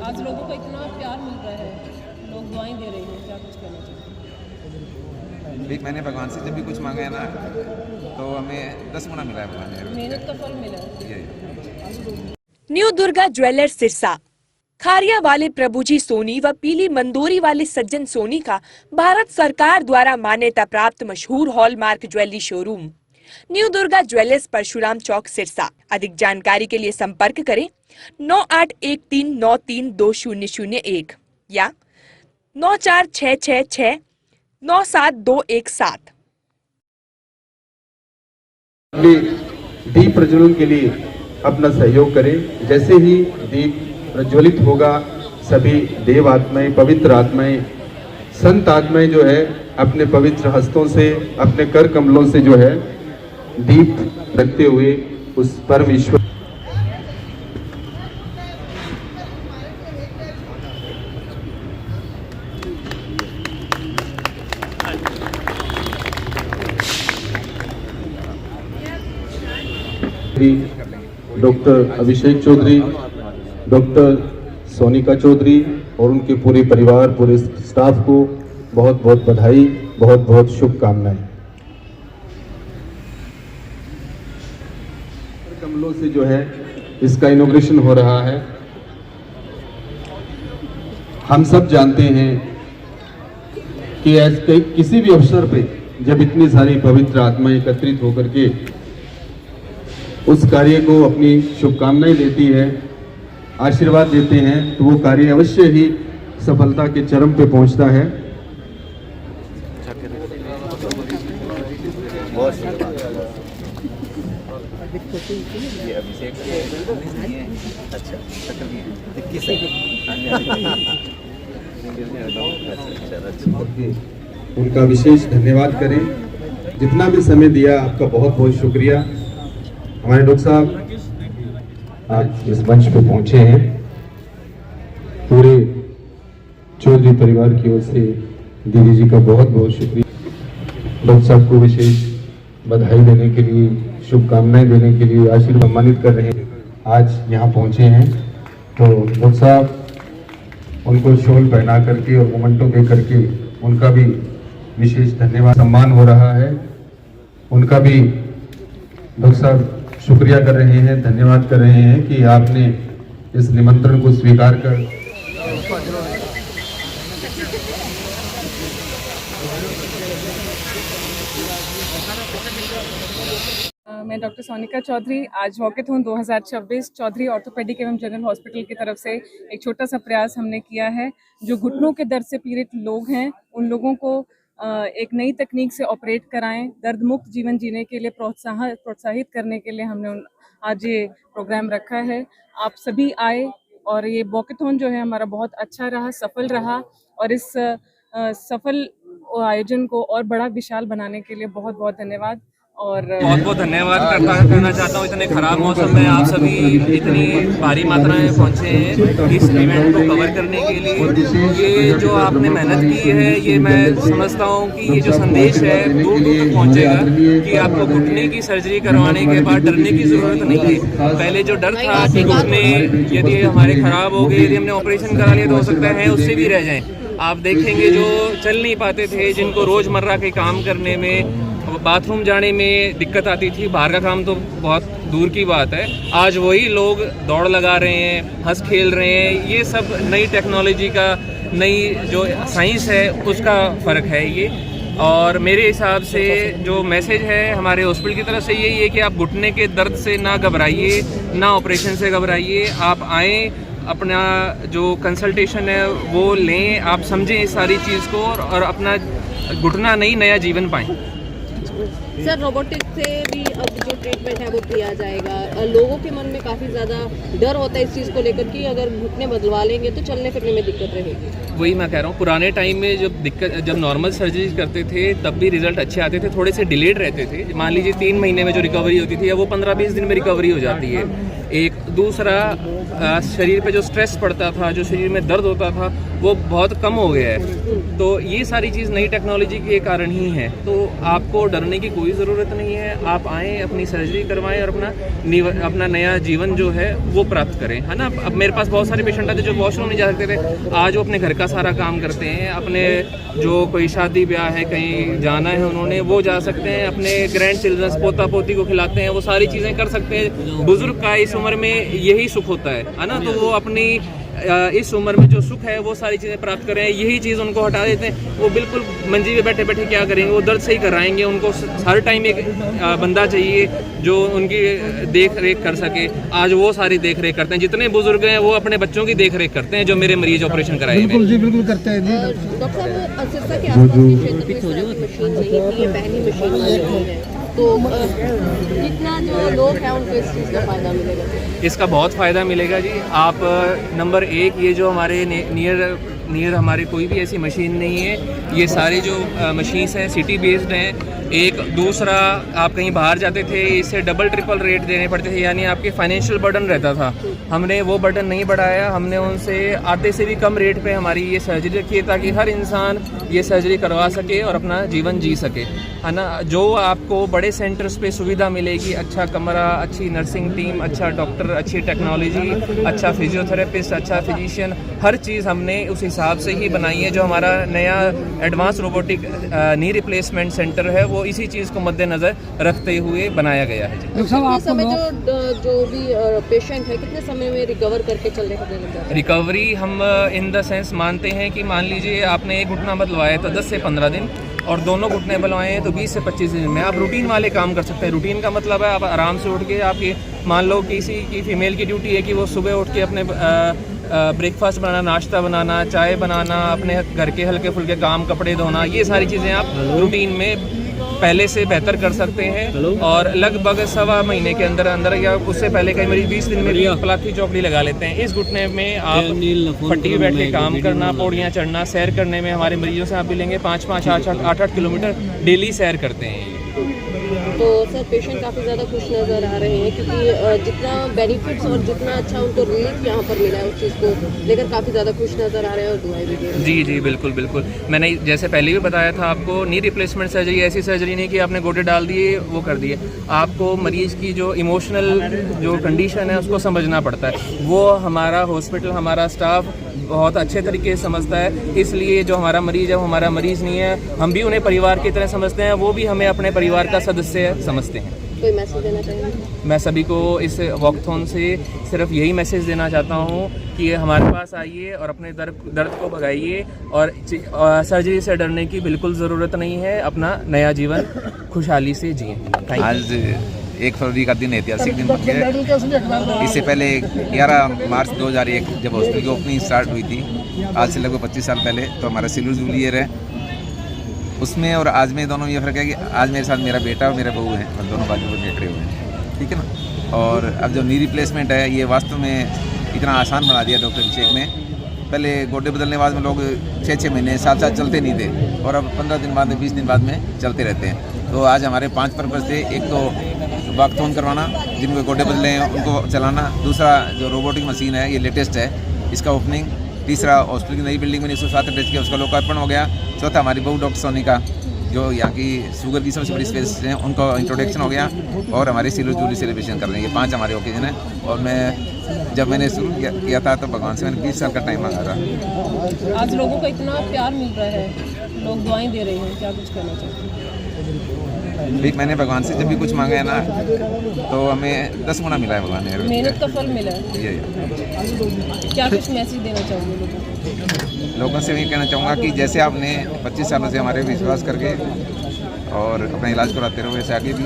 आज लोगों को इतना प्यार मिल रहा है, लोग दुआएं दे रहे हैं, क्या कुछ कहना चाहिए। भी मैंने भगवान से जब भी कुछ मांगा है ना तो हमें 10 गुना मिला है भगवान ने। मेहनत का फल मिला है। New Durga jewellers Sirsa. खारिया वाले प्रभुजी सोनी व पीली मंदोरी वाले सज्जन सोनी का भारत सरकार द्वारा मान्यता प्राप्त मशहूर hallmark jewellery showroom new Durga jewellers Parshuram Chowk Sirsa. अधिक जानकारी के लिए संपर्क करें 9813932001 या 9466697217। दीप प्रज्वलन के लिए अपना सहयोग करें। जैसे ही दीप प्रज्वलित होगा सभी देव आत्माएं, पवित्र आत्माएं, संत आत्माएं जो है अपने पवित्र हस्तों से, अपने कर कमलों से जो है दीप रखते हुए उस परम ईश्वर डॉक्टर अभिषेक चौधरी, डॉक्टर सोनिका चौधरी और उनके पूरे परिवार, पूरे स्टाफ को बहुत बहुत बधाई, बहुत बहुत शुभकामनाएं। कमलों से जो है इसका इनॉग्रेशन हो रहा है। हम सब जानते हैं कि ऐसे किसी भी अवसर पे जब इतनी सारी पवित्र आत्माएं एकत्रित होकर के उस कार्य को अपनी शुभकामनाएं देती है, आशीर्वाद देते हैं, तो वो कार्य अवश्य ही सफलता के चरम पे पहुंचता है। उनका विशेष धन्यवाद करें। जितना भी समय दिया आपका बहुत बहुत शुक्रिया। हमारे डॉक्टर साहब आज इस मंच पे पहुंचे हैं। पूरे चौधरी परिवार की ओर से दीदी जी का बहुत बहुत शुक्रिया। डॉक्टर साहब को विशेष बधाई देने के लिए, शुभकामनाएं देने के लिए, आशीर्वाद सम्मानित कर रहे हैं। आज यहाँ पहुंचे हैं तो डॉक्टर साहब उनको शॉल पहना करके और मोमेंटो दे करके उनका भी विशेष धन्यवाद, सम्मान हो रहा है। उनका भी डॉक्टर साहब शुक्रिया कर रहे हैं, धन्यवाद कर रहे हैं कि आपने इस निमंत्रण को स्वीकार कर मैं डॉक्टर सोनिका चौधरी आज वॉकेथॉन 2026 चौधरी ऑर्थोपेडिक एवं जनरल हॉस्पिटल की तरफ से एक छोटा सा प्रयास हमने किया है। जो घुटनों के दर्द से पीड़ित लोग हैं उन लोगों को एक नई तकनीक से ऑपरेट कराएं, दर्द मुक्त जीवन जीने के लिए प्रोत्साहित करने के लिए हमने आज ये प्रोग्राम रखा है। आप सभी आए और ये वॉकेथॉन जो है हमारा बहुत अच्छा रहा, सफल रहा और इस सफल आयोजन को और बड़ा विशाल बनाने के लिए बहुत बहुत धन्यवाद। और बहुत बहुत धन्यवाद करना चाहता हूँ। इतने ख़राब मौसम में आप सभी इतनी भारी मात्रा में पहुँचे हैं इस इवेंट को कवर करने के लिए। ये जो आपने मेहनत की है, ये मैं समझता हूँ कि ये जो संदेश है दूर दूर तक पहुँचेगा कि आपको घुटने की सर्जरी करवाने के बाद डरने की ज़रूरत नहीं है। पहले जो डर था कि घुटने यदि हमारे ख़राब हो गए, यदि हमने ऑपरेशन करा लिया तो हो सकता है उससे भी रह जाएँ। आप देखेंगे जो चल नहीं पाते थे, जिनको रोज़मर्रा के काम करने में, बाथरूम जाने में दिक्कत आती थी, बाहर का काम तो बहुत दूर की बात है, आज वही लोग दौड़ लगा रहे हैं, हंस खेल रहे हैं। ये सब नई टेक्नोलॉजी का, नई जो साइंस है उसका फ़र्क है ये। और मेरे हिसाब से जो मैसेज है हमारे हॉस्पिटल की तरफ से यही है कि आप घुटने के दर्द से ना घबराइए, ना ऑपरेशन से घबराइए। आप आएँ, अपना जो कंसल्टेशन है वो लें, आप समझें इस सारी चीज़ को और अपना घुटना नहीं नया जीवन पाएँ। सर, रोबोटिक से भी अब जो ट्रीटमेंट है वो किया जाएगा। लोगों के मन में काफ़ी ज़्यादा डर होता है इस चीज़ को लेकर कि अगर घुटने बदलवा लेंगे तो चलने फिरने में दिक्कत रहेगी। वही मैं कह रहा हूँ, पुराने टाइम में जब नॉर्मल सर्जरी करते थे तब भी रिजल्ट अच्छे आते थे, थोड़े से डिलेड रहते थे। मान लीजिए 3 महीने में जो रिकवरी होती थी, अब वो 15-20 दिन में रिकवरी हो जाती है। एक दूसरा, शरीर पे जो स्ट्रेस पड़ता था, जो शरीर में दर्द होता था, वो बहुत कम हो गया है। तो ये सारी चीज़ नई टेक्नोलॉजी के कारण ही है। तो आपको डरने की कोई ज़रूरत नहीं है। आप आएँ, अपनी सर्जरी करवाएं और अपना नया जीवन जो है वो प्राप्त करें, है ना। अब मेरे पास बहुत सारे पेशेंट आते जो वॉशरूम नहीं जा सकते थे, आज वो अपने घर का सारा काम करते हैं। अपने जो कोई शादी ब्याह है, कहीं जाना है उन्होंने, वो जा सकते हैं। अपने ग्रैंड चिल्ड्रंस, पोता पोती को खिलाते हैं, वो सारी चीज़ें कर सकते हैं। बुजुर्ग का इस उम्र में यही सुख होता है ना। तो वो अपनी इस उम्र में जो सुख है वो सारी चीज़ें प्राप्त करें। यही चीज़ उनको हटा देते हैं, वो बिल्कुल मंजी पे बैठे बैठे क्या करेंगे, वो दर्द से ही कराएंगे। उनको हर टाइम एक बंदा चाहिए जो उनकी देख रेख कर सके। आज वो सारी देख रेख करते हैं। जितने बुजुर्ग हैं वो अपने बच्चों की देख रेख करते हैं, जो मेरे मरीज ऑपरेशन कराए। बिल्कुल जी, बिल्कुल करते हैं जी। डॉक्टर साहब, सिरसा के आसपास के क्षेत्र में इस तरह की मशीन नहीं थी, ये पहली मशीन नहीं है। तो कितना जो लोग हैं उनको इस चीज़ का फ़ायदा मिलेगा? इसका बहुत फ़ायदा मिलेगा जी। आप नंबर 1, ये जो हमारे नियर हमारे कोई भी ऐसी मशीन नहीं है। ये सारी जो मशीन्स हैं सिटी बेस्ड हैं। एक दूसरा, आप कहीं बाहर जाते थे, इससे डबल ट्रिपल रेट देने पड़ते थे, यानी आपके फाइनेंशियल बर्डन रहता था। हमने वो बर्डन नहीं बढ़ाया, हमने उनसे आधे से भी कम रेट पे हमारी ये सर्जरी रखी है, ताकि हर इंसान ये सर्जरी करवा सके और अपना जीवन जी सके, है ना। जो आपको बड़े सेंटर्स पे सुविधा मिलेगी, अच्छा कमरा, अच्छी नर्सिंग टीम, अच्छा डॉक्टर, अच्छी टेक्नोलॉजी, अच्छा फिजियोथेरेपिस्ट, अच्छा फिजिशियन, हर चीज़ हमने उस हिसाब से ही बनाई है। जो हमारा नया advance robotic knee replacement centre है, वो इसी चीज़ को मद्देनज़र रखते हुए बनाया गया है जी। कितने समय जो भी पेशेंट है, कितने समय में रिकवर करके चलने का लगता है? रिकवरी हम इन द सेंस मानते हैं कि मान लीजिए आपने एक घुटना बदलवाया तो 10 से 15 दिन, और दोनों घुटने बदलवाए हैं तो 20 से 25 दिन में आप रूटीन वाले काम कर सकते हैं। रूटीन का मतलब है आप आराम से उठ के, आपकी मान लो किसी की फीमेल की ड्यूटी है कि वो सुबह उठ के अपने ब्रेकफास्ट बनाना, नाश्ता बनाना, चाय बनाना, अपने घर के हल्के फुल्के काम, कपड़े धोना, ये सारी चीज़ें आप रूटीन में पहले से बेहतर कर सकते हैं। और लगभग 1.25 महीने के अंदर या उससे पहले कई मरीज 20 दिन में भी पलाथी चौकड़ी लगा लेते हैं। इस घुटने में आप फट्टी बैठ के काम करना, पौड़ियाँ चढ़ना, सैर करने में हमारे मरीजों से आप मिलेंगे 5-5, 8-8 किलोमीटर डेली सैर करते हैं। तो सर, पेशेंट काफ़ी ज़्यादा खुश नज़र आ रहे हैं, क्योंकि जितना बेनिफिट्स और जितना अच्छा उनको रिलीफ यहाँ पर मिला है, उस चीज़ को लेकर काफ़ी ज़्यादा खुश नज़र आ रहे हैं और दुआएं भी दे रहे हैं। जी जी, बिल्कुल बिल्कुल। मैंने जैसे पहले भी बताया था आपको, नी रिप्लेसमेंट सर्जरी ऐसी सर्जरी नहीं कि आपने गोटे डाल दिए वो कर दिए। आपको मरीज़ की जो इमोशनल जो कंडीशन है उसको समझना पड़ता है। वो हमारा हॉस्पिटल, हमारा स्टाफ बहुत अच्छे तरीके से समझता है। इसलिए जो हमारा मरीज़ है वो हमारा मरीज़ नहीं है, हम भी उन्हें परिवार की तरह समझते हैं, वो भी हमें अपने परिवार का सदस्य समझते हैं। कोई मैसेज देना चाहेंगे? मैं सभी को इस वॉकथॉन से सिर्फ यही मैसेज देना चाहता हूँ कि हमारे पास आइए और अपने दर्द को भगाइए, और सर्जरी से डरने की बिल्कुल ज़रूरत नहीं है। अपना नया जीवन खुशहाली से जिए। आज 1 फरवरी का दिन ऐतिहासिक दिन बन गया। इससे पहले 11 मार्च 2001 जब हॉस्पिटल की ओपनिंग स्टार्ट हुई थी, आज से लगभग 25 साल पहले, तो हमारा सिल्वर जुबली ईयर है। उसमें और आज में दोनों ये फ़र्क है कि आज मेरे साथ मेरा बेटा और मेरा बहू है, और दोनों बाजू पर बैठे हुए हैं, ठीक है ना। और अब जो नी रिप्लेसमेंट है, ये वास्तव में इतना आसान बना दिया डॉक्टर अभिषेक ने। पहले गोडे बदलने बाद में लोग 6-6 महीने, 7-7 चलते नहीं थे, और अब 15 दिन बाद में, 20 दिन बाद में चलते रहते हैं। तो आज हमारे 5 पर्पज़ थे। एक तो वॉकथॉन करवाना, जिनको गोडे बदले हैं उनको चलाना। दूसरा, जो रोबोटिक मशीन है ये लेटेस्ट है, इसका ओपनिंग। तीसरा, हॉस्पिटल की नई बिल्डिंग में 107 अटैच किया, उसका लोकार्पण हो गया। चौथा, हमारी बहू डॉक्टर सोनिका, जो यहाँ की शुगर की सबसे बड़ी स्पेशलिस्ट हैं, उनका इंट्रोडक्शन हो गया। और हमारी सिल्वर जुबली सेलिब्रेशन कर रहे हैं। ये 5 हमारे ओकेजन हैं। और जब मैंने शुरू किया था तो भगवान से मैंने 20 साल का टाइम मांगा था। आज लोगों का इतना प्यार मिल रहा है, लोग दुआएं दे रहे हैं, क्या कुछ कहना चाहते हैं? भाई, मैंने भगवान से जब भी कुछ मांगा है ना, तो हमें 10 गुना मिला है भगवान ने। मेहनत का फल मिला है। ये क्या कुछ मैसेज देना चाहोगे लोगों को? लोगों से ये कहना चाहूँगा कि जैसे आपने 25 सालों से हमारे विश्वास करके और अपना इलाज कराते रहो, वैसे आगे भी